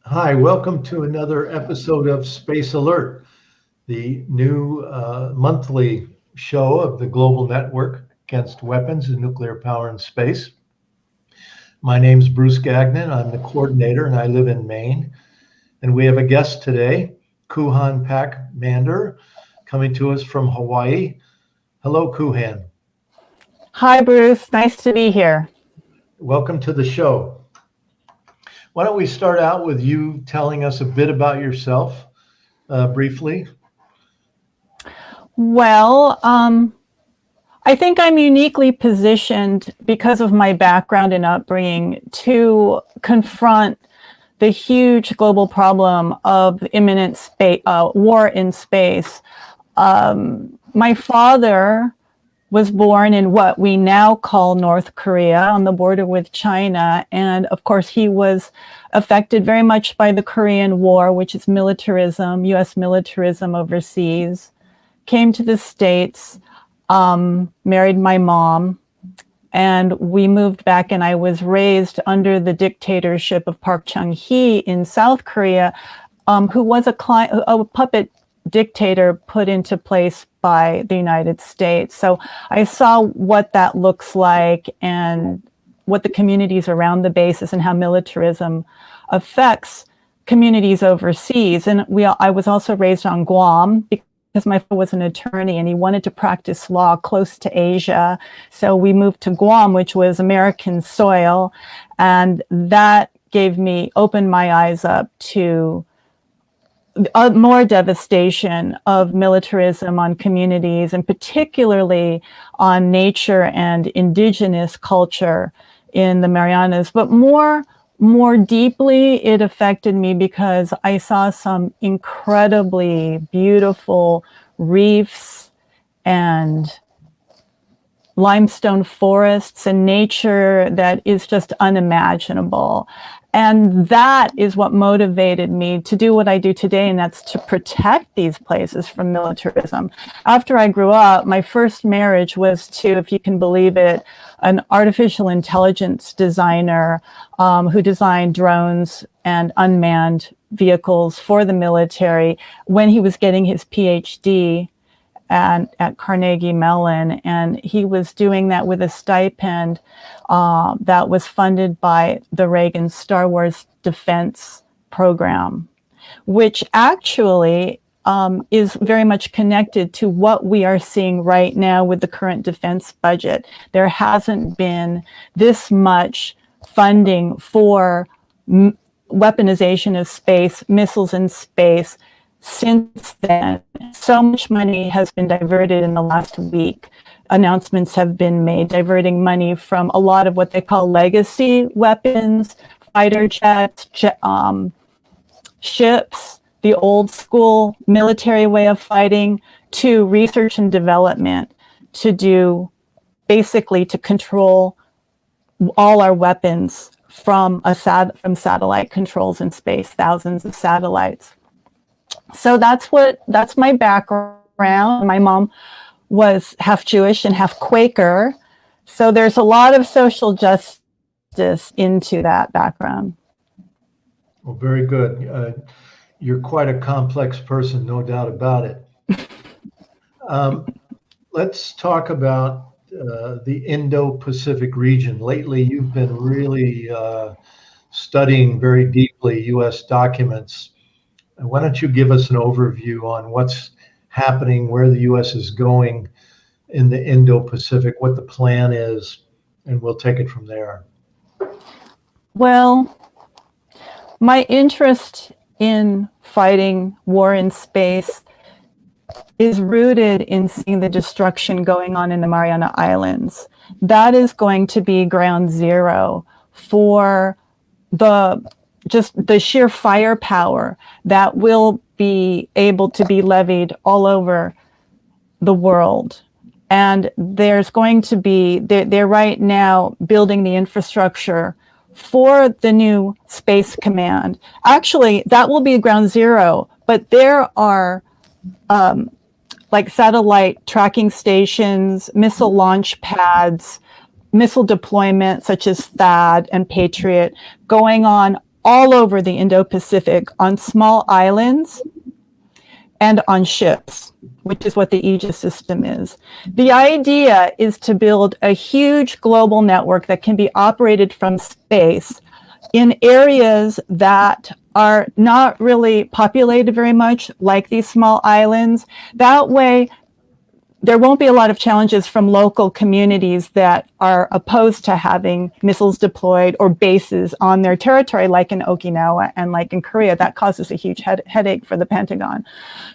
Hi, welcome to another episode of Space Alert, the new monthly show of the Global Network Against Weapons and Nuclear Power in Space. My name's Bruce Gagnon. I'm the coordinator and I live in Maine. And we have a guest today, Koohan Paik-Mander, coming to us from Hawaii. Hello, Koohan. Hi, Bruce. Nice to be here. Welcome to the show. Why don't we start out with you telling us a bit about yourself briefly? Well, I think I'm uniquely positioned because of my background and upbringing to confront the huge global problem of imminent war in space. My father was born in what we now call North Korea on the border with China. And of course, he was affected very much by the Korean War, which is militarism, US militarism overseas, came to the States, married my mom, and we moved back, and I was raised under the dictatorship of Park Chung-hee in South Korea, who was a puppet dictator put into place by the United States. So I saw what that looks like and what the communities around the bases and how militarism affects communities overseas. And I was also raised on Guam because my father was an attorney and he wanted to practice law close to Asia. So we moved to Guam, which was American soil. And that opened my eyes up to more devastation of militarism on communities, and particularly on nature and indigenous culture in the Marianas. But more deeply, it affected me because I saw some incredibly beautiful reefs and limestone forests and nature that is just unimaginable. And that is what motivated me to do what I do today, and that's to protect these places from militarism. After I grew up, my first marriage was to, if you can believe it, an artificial intelligence designer who designed drones and unmanned vehicles for the military when he was getting his PhD at Carnegie Mellon, and he was doing that with a stipend that was funded by the Reagan Star Wars defense program, which actually is very much connected to what we are seeing right now with the current defense budget. There hasn't been this much funding for weaponization of space, missiles in space, since then. So much money has been diverted in the last week. Announcements have been made diverting money from a lot of what they call legacy weapons, fighter jets, ships, the old school military way of fighting, to research and development to control all our weapons from satellite controls in space, thousands of satellites. So that's my background. My mom was half Jewish and half Quaker. So there's a lot of social justice into that background. Well, very good. You're quite a complex person, no doubt about it. Let's talk about the Indo-Pacific region. Lately, you've been really studying very deeply U.S. documents. Why don't you give us an overview on what's happening, where the U.S. is going in the Indo-Pacific, what the plan is, and we'll take it from there. Well, my interest in fighting war in space is rooted in seeing the destruction going on in the Mariana Islands. That is going to be ground zero for the sheer firepower that will be able to be levied all over the world. And there's going to be, they're right now building the infrastructure for the new Space Command. Actually, that will be ground zero, but there are like satellite tracking stations, missile launch pads, missile deployment such as THAAD and Patriot going on all over the Indo-Pacific on small islands and on ships, which is what the Aegis system is. The idea is to build a huge global network that can be operated from space in areas that are not really populated very much, like these small islands. That way, there won't be a lot of challenges from local communities that are opposed to having missiles deployed or bases on their territory, like in Okinawa and like in Korea. That causes a huge headache for the Pentagon.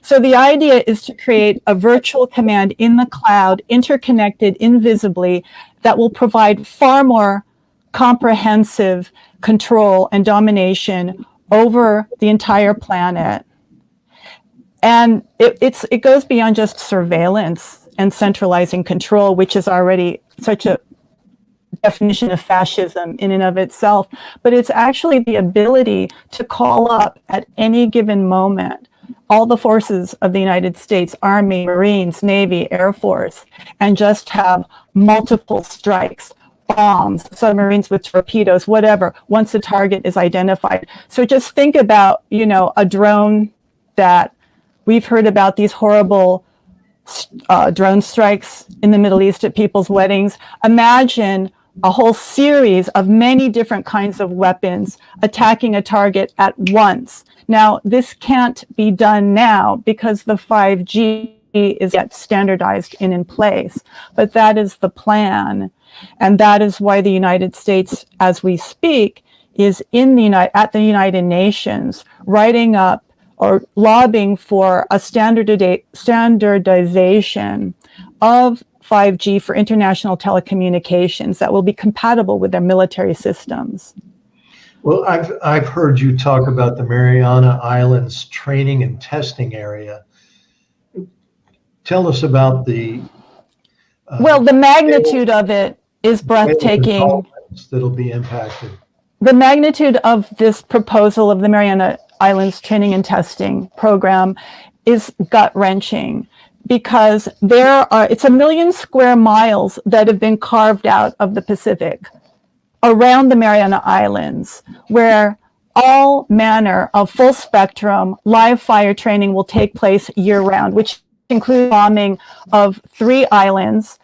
So the idea is to create a virtual command in the cloud, interconnected invisibly, that will provide far more comprehensive control and domination over the entire planet. And it goes beyond just surveillance and centralizing control, which is already such a definition of fascism in and of itself, but it's actually the ability to call up at any given moment all the forces of the United States, Army, Marines, Navy, Air Force, and just have multiple strikes, bombs, submarines with torpedoes, whatever, once the target is identified. So just think about, a drone that we've heard about, these horrible drone strikes in the Middle East at people's weddings. Imagine a whole series of many different kinds of weapons attacking a target at once. Now, this can't be done now because the 5G is yet standardized and in place, but that is the plan. And that is why the United States, as we speak, is at the United Nations writing up or lobbying for a standardization of 5G for international telecommunications that will be compatible with their military systems. Well, I've heard you talk about the Mariana Islands training and testing area. Tell us about the the magnitude of it is breathtaking. That'll be impacted. The magnitude of this proposal of the Mariana Islands training and testing program is gut-wrenching, because it's 1 million square miles that have been carved out of the Pacific around the Mariana Islands, where all manner of full spectrum live fire training will take place year-round, which includes bombing of 3 islands.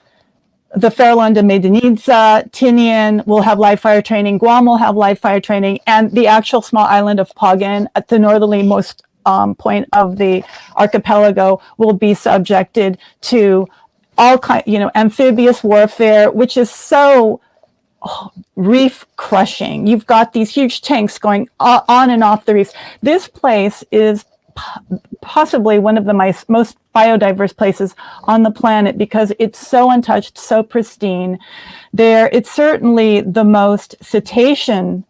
The Farallon de Medinica, Tinian will have live fire training, Guam will have live fire training, and the actual small island of Pagan at the northerlymost point of the archipelago will be subjected to all amphibious warfare, which is so reef crushing. You've got these huge tanks going on and off the reefs. This place is possibly one of the most biodiverse places on the planet because it's so untouched, so pristine. It's certainly the most cetacean,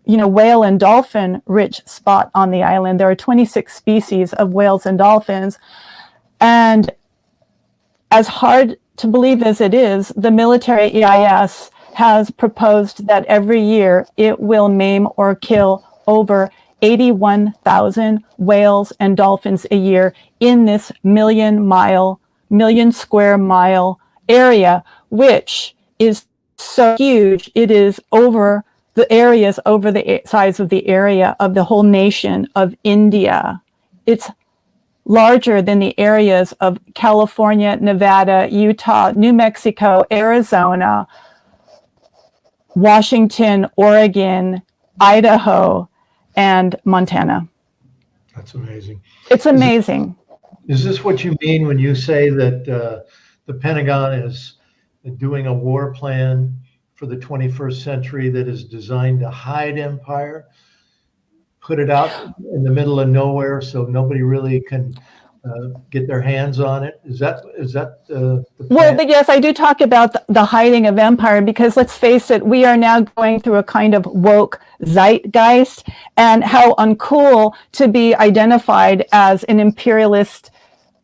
whale and dolphin rich spot on the island. There are 26 species of whales and dolphins. And as hard to believe as it is, the military EIS has proposed that every year it will maim or kill over 81,000 whales and dolphins a year in this million square mile area, which is so huge. It is over the size of the area of the whole nation of India. It's larger than the areas of California, Nevada, Utah, New Mexico, Arizona, Washington, Oregon, Idaho, and Montana. That's amazing. It's amazing. Is this what you mean when you say that the Pentagon is doing a war plan for the 21st century that is designed to hide empire, put it out in the middle of nowhere so nobody really can get their hands on it? Is that the plan? Well, yes, I do talk about the hiding of empire because, let's face it, we are now going through a kind of woke zeitgeist, and how uncool to be identified as an imperialist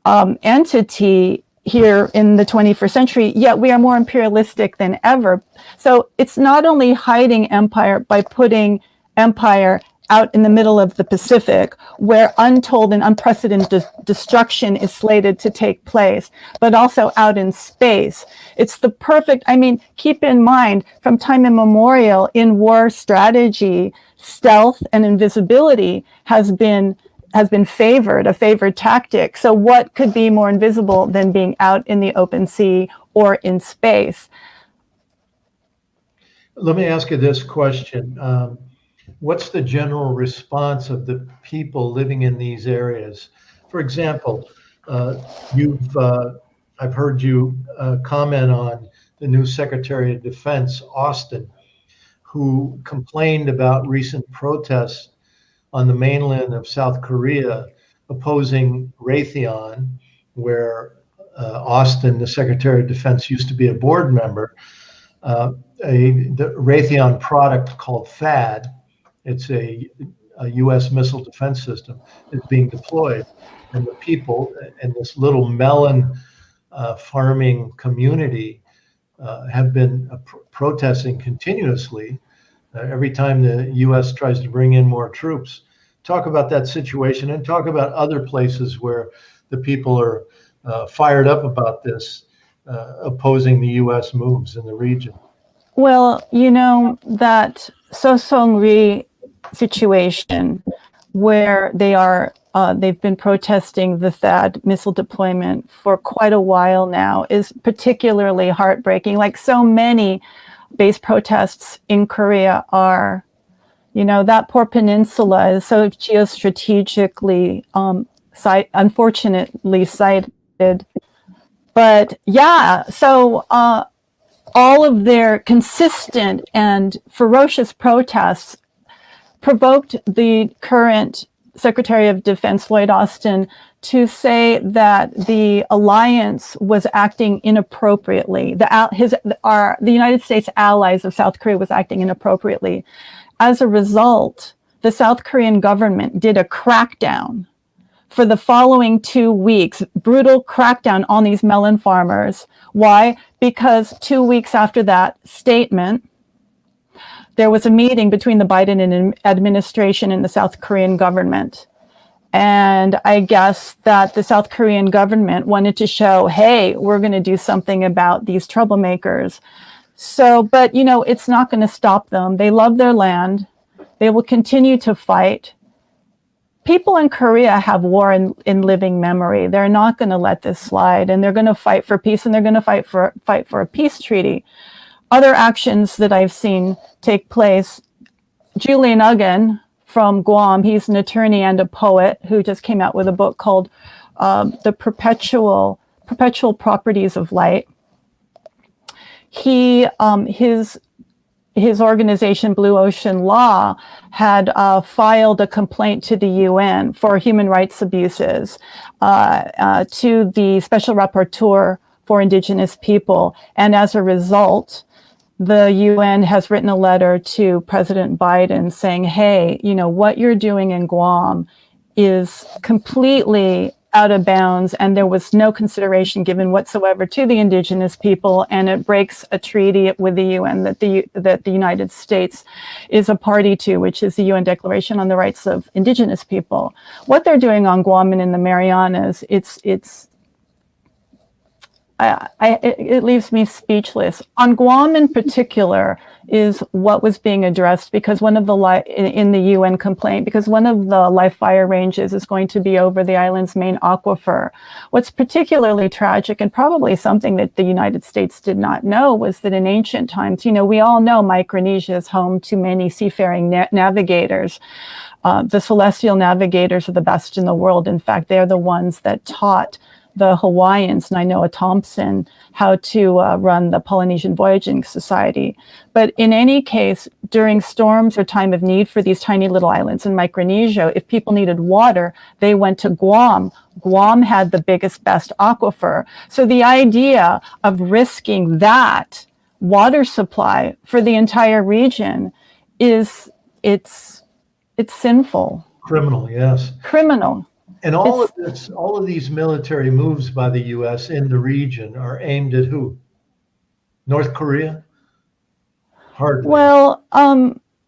entity here in the 21st century, yet we are more imperialistic than ever. So it's not only hiding empire by putting empire out in the middle of the Pacific, where untold and unprecedented destruction is slated to take place, but also out in space. It's the perfect, I mean, keep in mind, from time immemorial in war strategy, stealth and invisibility has been favored, a favored tactic. So what could be more invisible than being out in the open sea or in space? Let me ask you this question. What's the general response of the people living in these areas? For example, I've heard you comment on the new Secretary of Defense, Austin, who complained about recent protests on the mainland of South Korea opposing Raytheon, where Austin, the Secretary of Defense, used to be a board member. The Raytheon product called THAAD, it's a U.S. missile defense system, is being deployed. And the people in this little melon farming community have been protesting continuously every time the U.S. tries to bring in more troops. Talk about that situation and talk about other places where the people are fired up about this, opposing the U.S. moves in the region. Well, you know, that Sosongri situation where they've been protesting the THAAD missile deployment for quite a while now is particularly heartbreaking. Like so many base protests in Korea are, you know, that poor peninsula is so geostrategically, unfortunately sited. But yeah, so all of their consistent and ferocious protests provoked the current Secretary of Defense, Lloyd Austin, to say that the alliance was acting inappropriately. The United States allies of South Korea was acting inappropriately. As a result, the South Korean government did a crackdown for the following 2 weeks, brutal crackdown on these melon farmers. Why? Because 2 weeks after that statement, there was a meeting between the Biden administration and the South Korean government. And I guess that the South Korean government wanted to show, hey, we're going to do something about these troublemakers. So, but you know, it's not going to stop them. They love their land. They will continue to fight. People in Korea have war in living memory. They're not going to let this slide, and they're going to fight for peace, and they're going to fight for a peace treaty. Other actions that I've seen take place, Julian Uggen from Guam, he's an attorney and a poet who just came out with a book called The Perpetual Properties of Light. His organization, Blue Ocean Law, had filed a complaint to the UN for human rights abuses to the Special Rapporteur for Indigenous People. And as a result, the UN has written a letter to President Biden saying, hey, you know, what you're doing in Guam is completely out of bounds, and there was no consideration given whatsoever to the indigenous people, and it breaks a treaty with the UN that the United States is a party to, which is the UN Declaration on the Rights of Indigenous People. What they're doing on Guam and in the Marianas, it leaves me speechless. On Guam in particular is what was being addressed, because one of the in the UN complaint, because one of the live fire ranges is going to be over the island's main aquifer. What's particularly tragic, and probably something that the United States did not know, was that in ancient times, you know, we all know Micronesia is home to many seafaring navigators. The celestial navigators are the best in the world. In fact, they're the ones that taught the Hawaiians, Nainoa Thompson, how to run the Polynesian Voyaging Society. But in any case, during storms or time of need for these tiny little islands in Micronesia, if people needed water, they went to Guam. Guam had the biggest, best aquifer. So the idea of risking that water supply for the entire region it's sinful. Criminal, yes. Criminal. And all of these military moves by the U.S. in the region are aimed at who? North Korea? Hardly. Well,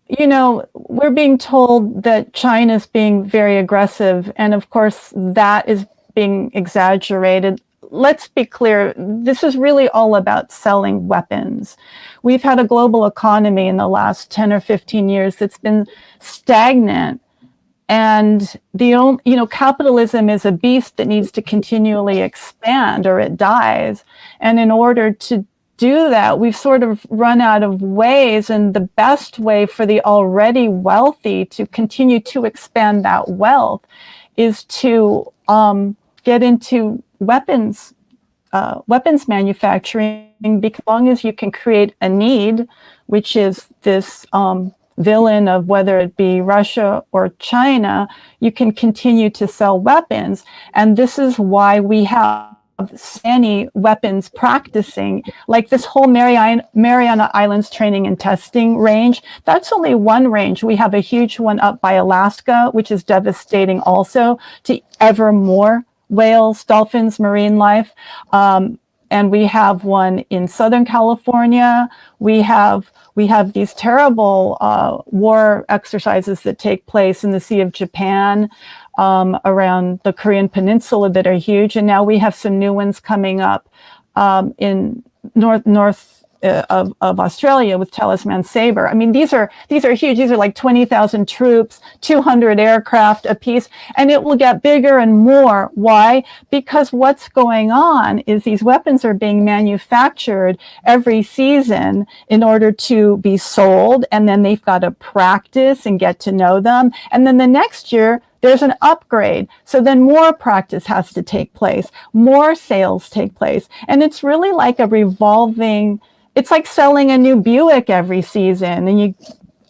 we're being told that China's being very aggressive, and of course that is being exaggerated. Let's be clear, this is really all about selling weapons. We've had a global economy in the last 10 or 15 years that's been stagnant. And capitalism is a beast that needs to continually expand or it dies. And in order to do that, we've sort of run out of ways, and the best way for the already wealthy to continue to expand that wealth is to get into weapons manufacturing, because as long as you can create a need, which is this villain of whether it be Russia or China, you can continue to sell weapons. And this is why we have many weapons practicing, like this whole Mariana Islands training and testing range. That's only one range. We have a huge one up by Alaska, which is devastating also to ever more whales, dolphins, marine life. And we have one in Southern California. We have these terrible war exercises that take place in the Sea of Japan, around the Korean Peninsula, that are huge. And now we have some new ones coming up in north of Australia with Talisman Sabre. I mean, these are huge. These are like 20,000 troops, 200 aircraft apiece, and it will get bigger and more. Why? Because what's going on is these weapons are being manufactured every season in order to be sold, and then they've got to practice and get to know them, and then the next year there's an upgrade. So then more practice has to take place, more sales take place, and it's really like a revolving. It's like selling a new Buick every season,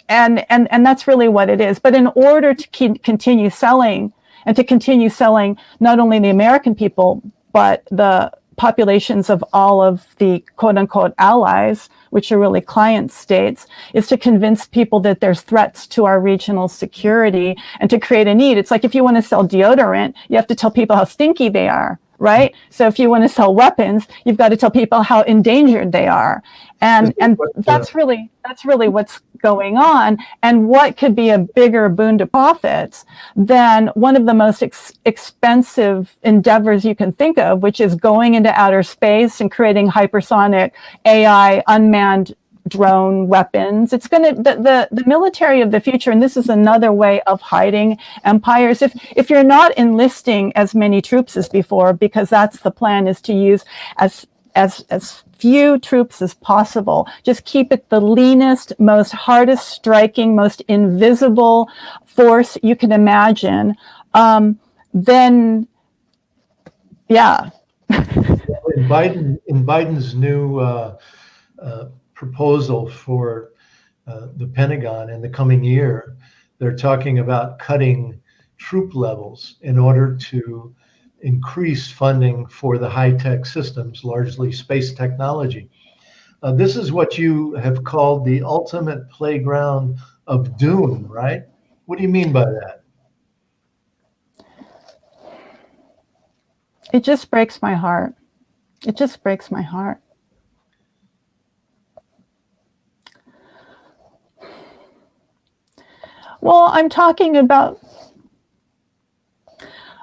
and that's really what it is. But in order to continue selling, and to continue selling not only the American people, but the populations of all of the quote unquote allies, which are really client states, is to convince people that there's threats to our regional security and to create a need. It's like if you want to sell deodorant, you have to tell people how stinky they are. Right? So if you want to sell weapons, you've got to tell people how endangered they are. And that's really what's going on. And what could be a bigger boon to profits than one of the most expensive endeavors you can think of, which is going into outer space and creating hypersonic AI unmanned drone weapons. It's going to the military of the future, and this is another way of hiding empires. If you're not enlisting as many troops as before, because that's the plan, is to use as few troops as possible. Just keep it the leanest, most hardest striking, most invisible force you can imagine. Then, yeah. In Biden's new proposal for the Pentagon in the coming year, they're talking about cutting troop levels in order to increase funding for the high-tech systems, largely space technology. This is what you have called the ultimate playground of doom, right? What do you mean by that? It just breaks my heart. It just breaks my heart. Well, I'm talking about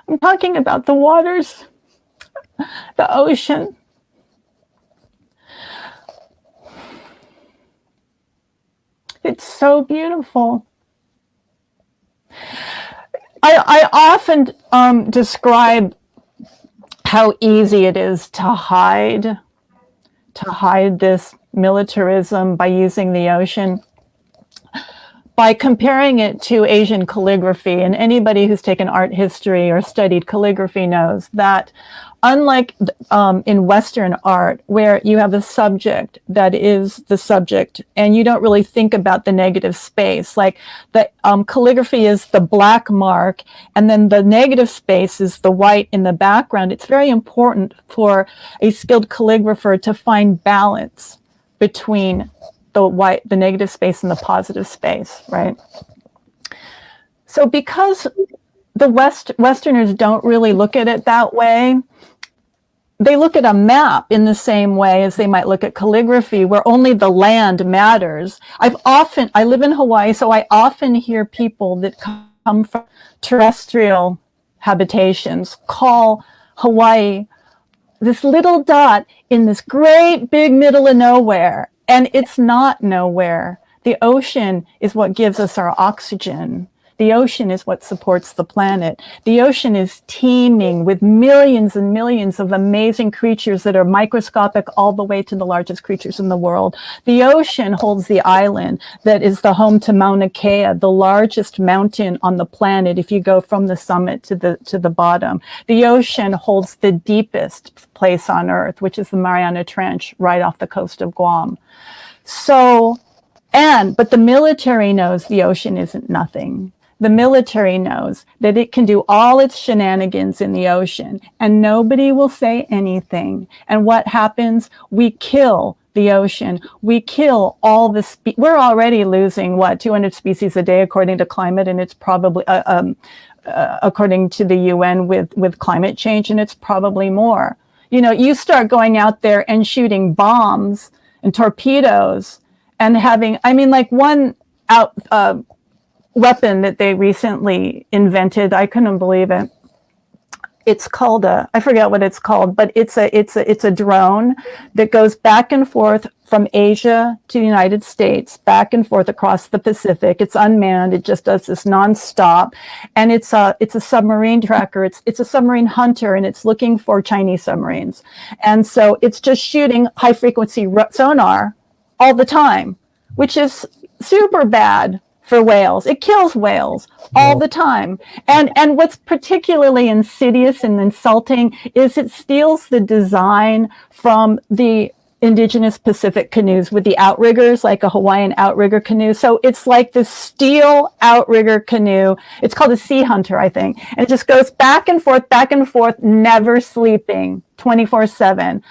the waters, the ocean. It's so beautiful. I often describe how easy it is to hide this militarism by using the ocean, by comparing it to Asian calligraphy. And anybody who's taken art history or studied calligraphy knows that unlike in Western art, where you have a subject that is the subject and you don't really think about the negative space, like the calligraphy is the black mark and then the negative space is the white in the background. It's very important for a skilled calligrapher to find balance between the negative space and the positive space, right? So because the Westerners don't really look at it that way, they look at a map in the same way as they might look at calligraphy, where only the land matters. I live in Hawaii, so I often hear people that come from terrestrial habitations call Hawaii this little dot in this great big middle of nowhere. And it's not nowhere. The ocean is what gives us our oxygen. The ocean is what supports the planet. The ocean is teeming with millions and millions of amazing creatures that are microscopic all the way to the largest creatures in the world. The ocean holds the island that is the home to Mauna Kea, the largest mountain on the planet if you go from the summit to the bottom. The ocean holds the deepest place on Earth, which is the Mariana Trench right off the coast of Guam. But the military knows the ocean isn't nothing. The military knows that it can do all its shenanigans in the ocean and nobody will say anything. And what happens? We kill the ocean. We kill all the we're already losing 200 species a day according to climate, and it's probably according to the UN with climate change, and it's probably more. You know, you start going out there and shooting bombs and torpedoes and having, one weapon that they recently invented, I couldn't believe it. It's called I forget what it's called, but it's a drone that goes back and forth from Asia to the United States, back and forth across the Pacific. It's unmanned. It just does this nonstop, and it's a submarine tracker. It's a submarine hunter, and it's looking for Chinese submarines, and so it's just shooting high frequency sonar all the time, which is super bad for whales. It kills whales all the time. And what's particularly insidious and insulting is it steals the design from the indigenous Pacific canoes with the outriggers, like a Hawaiian outrigger canoe. So it's like this steel outrigger canoe. It's called a Sea Hunter, I think. And it just goes back and forth, never sleeping, 24/7.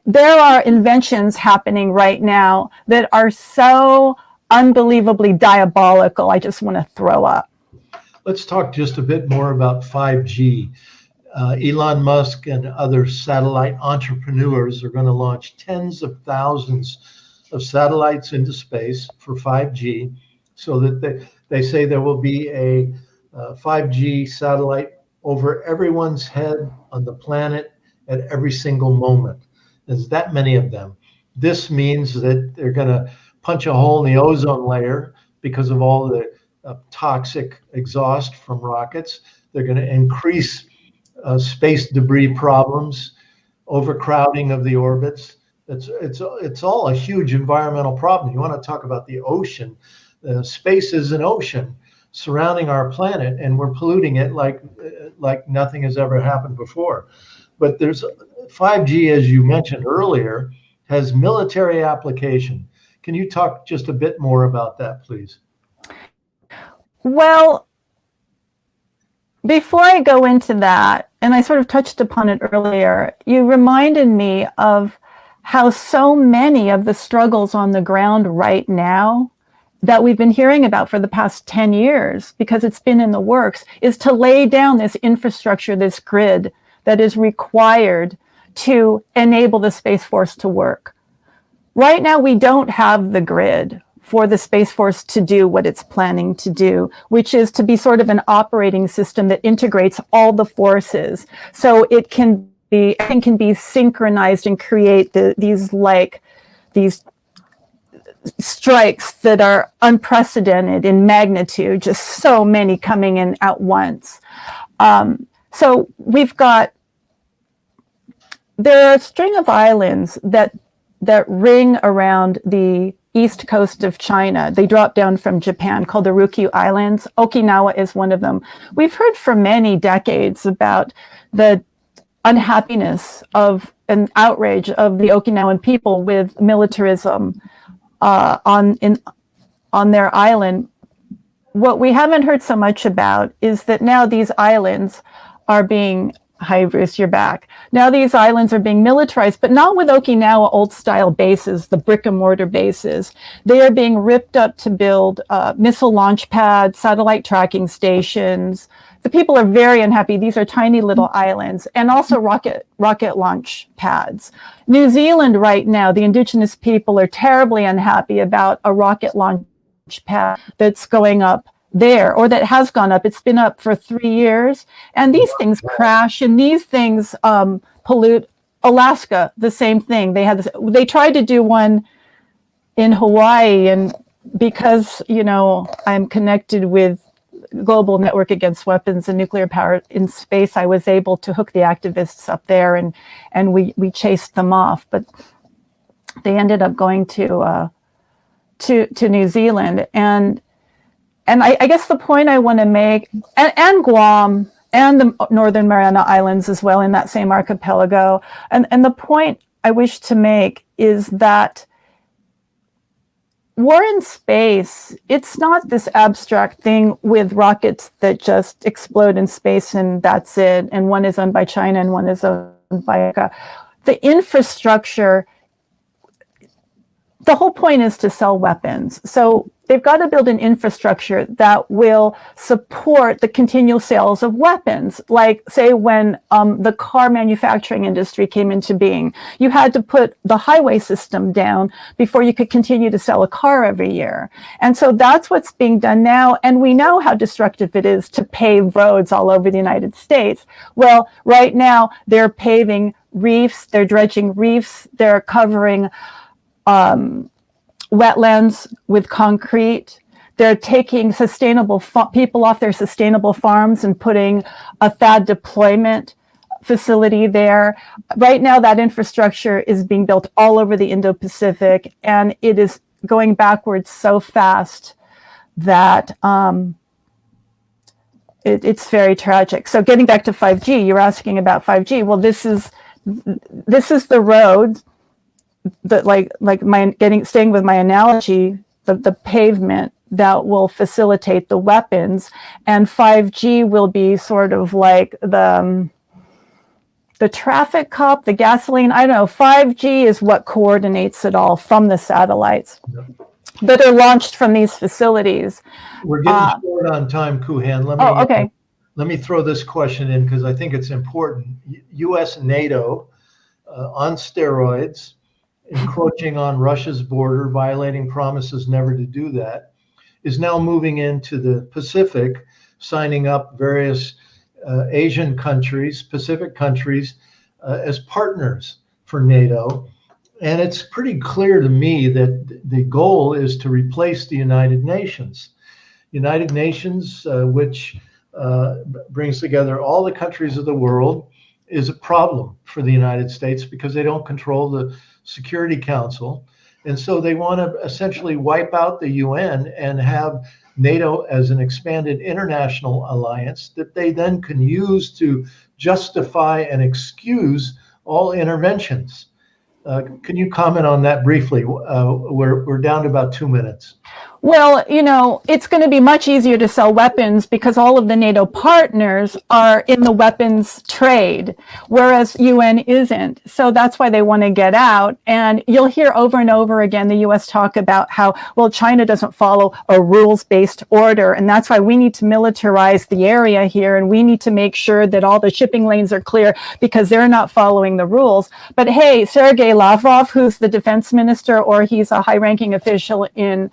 There are inventions happening right now that are so unbelievably diabolical. I just want to throw up. Let's talk just a bit more about 5G. Elon Musk and other satellite entrepreneurs are going to launch tens of thousands of satellites into space for 5G, so that they say there will be a 5G satellite over everyone's head on the planet at every single moment. There's that many of them. This means that they're going to punch a hole in the ozone layer because of all the toxic exhaust from rockets. They're going to increase space debris problems, overcrowding of the orbits. It's all a huge environmental problem. You want to talk about the ocean. Space is an ocean surrounding our planet, and we're polluting it like nothing has ever happened before. But there's 5G, as you mentioned earlier, has military application. Can you talk just a bit more about that, please? Well, before I go into that, and I sort of touched upon it earlier, you reminded me of how so many of the struggles on the ground right now that we've been hearing about for the past 10 years, because it's been in the works, is to lay down this infrastructure, this grid that is required to enable the Space Force to work. Right now, we don't have the grid for the Space Force to do what it's planning to do, which is to be sort of an operating system that integrates all the forces. So it can be synchronized and create these strikes that are unprecedented in magnitude, just so many coming in at once. So there are a string of islands that ring around the east coast of China. They drop down from Japan, called the Ryukyu Islands. Okinawa is one of them. We've heard for many decades about the unhappiness of an outrage of the Okinawan people with militarism on their island. What we haven't heard so much about is that now these islands are being Hi, Bruce, you're back. Now these islands are being militarized, but not with Okinawa old-style bases, the brick-and-mortar bases. They are being ripped up to build missile launch pads, satellite tracking stations. The people are very unhappy. These are tiny little islands, and also rocket launch pads. New Zealand right now, the indigenous people are terribly unhappy about a rocket launch pad that's going up there, or that has gone up. It's been up for 3 years, and these things crash, and these things pollute. Alaska, the same thing. They tried to do one in Hawaii, and because I'm connected with Global Network Against Weapons and Nuclear Power in Space, I was able to hook the activists up there, and we chased them off. But they ended up going to New Zealand, and I guess the point I want to make, and Guam and the Northern Mariana Islands as well in that same archipelago, and the point I wish to make is that war in space, it's not this abstract thing with rockets that just explode in space and that's it, and one is owned by China and one is owned by America. The infrastructure, the whole point is to sell weapons. So they've got to build an infrastructure that will support the continual sales of weapons. Like, say, when the car manufacturing industry came into being, you had to put the highway system down before you could continue to sell a car every year. And so that's what's being done now. And we know how destructive it is to pave roads all over the United States. Well, right now, they're paving reefs, they're dredging reefs, they're covering wetlands with concrete. They're taking sustainable people off their sustainable farms and putting a THAAD deployment facility there. Right now, that infrastructure is being built all over the Indo-Pacific, and it is going backwards so fast that it's very tragic. So getting back to 5G, you're asking about 5G. Well, this is the road that staying with my analogy, the pavement that will facilitate the weapons, and 5G will be sort of like the traffic cop, the gasoline. I don't know. 5G is what coordinates it all from the satellites that are launched from these facilities. We're getting short on time, Koohan. Okay. Let me throw this question in because I think it's important. U.S. NATO on steroids, encroaching on Russia's border, violating promises never to do that, is now moving into the Pacific, signing up various Asian countries, Pacific countries, as partners for NATO. And it's pretty clear to me that the goal is to replace the United Nations. United Nations, which brings together all the countries of the world, is a problem for the United States because they don't control the Security Council. And so they want to essentially wipe out the UN and have NATO as an expanded international alliance that they then can use to justify and excuse all interventions. Can you comment on that briefly? We're down to about 2 minutes. Well, it's going to be much easier to sell weapons because all of the NATO partners are in the weapons trade, whereas UN isn't. So that's why they want to get out. And you'll hear over and over again the US talk about how, well, China doesn't follow a rules-based order. And that's why we need to militarize the area here. And we need to make sure that all the shipping lanes are clear because they're not following the rules. But hey, Sergei Lavrov, who's the defense minister, or he's a high-ranking official in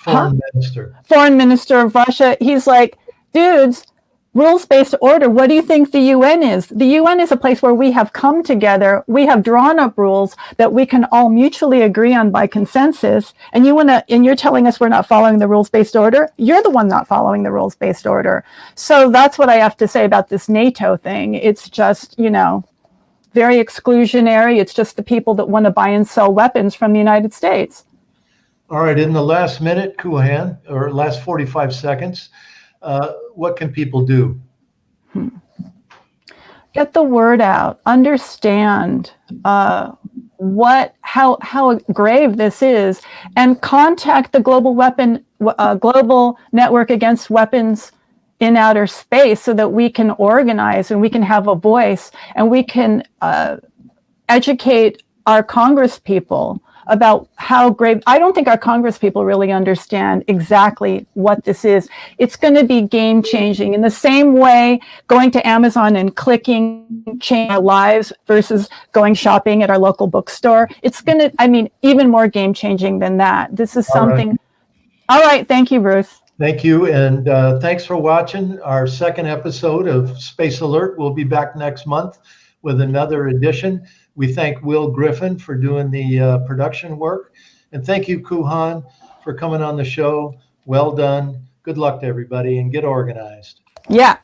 foreign minister of Russia, he's like, dudes, rules-based order, what do you think the UN is? The UN is a place where we have come together, we have drawn up rules that we can all mutually agree on by consensus, and you're telling us we're not following the rules-based order? You're the one not following the rules-based order. So that's what I have to say about this NATO thing. It's just, very exclusionary. It's just the people that want to buy and sell weapons from the United States. All right, in the last minute, Koohan, or last 45 seconds, what can people do? Get the word out. Understand how grave this is, and contact the Global Network Against Weapons in outer space so that we can organize and we can have a voice and we can educate our Congress people about how grave. I don't think our Congress people really understand exactly what this is. It's going to be game changing in the same way going to Amazon and clicking change our lives versus going shopping at our local bookstore. It's going to, I mean, even more game changing than that. This is something. All right. Thank you, Bruce. Thank you. And thanks for watching our second episode of Space Alert. We'll be back next month with another edition. We thank Will Griffin for doing the production work. And thank you, Koohan, for coming on the show. Well done. Good luck to everybody and get organized. Yeah.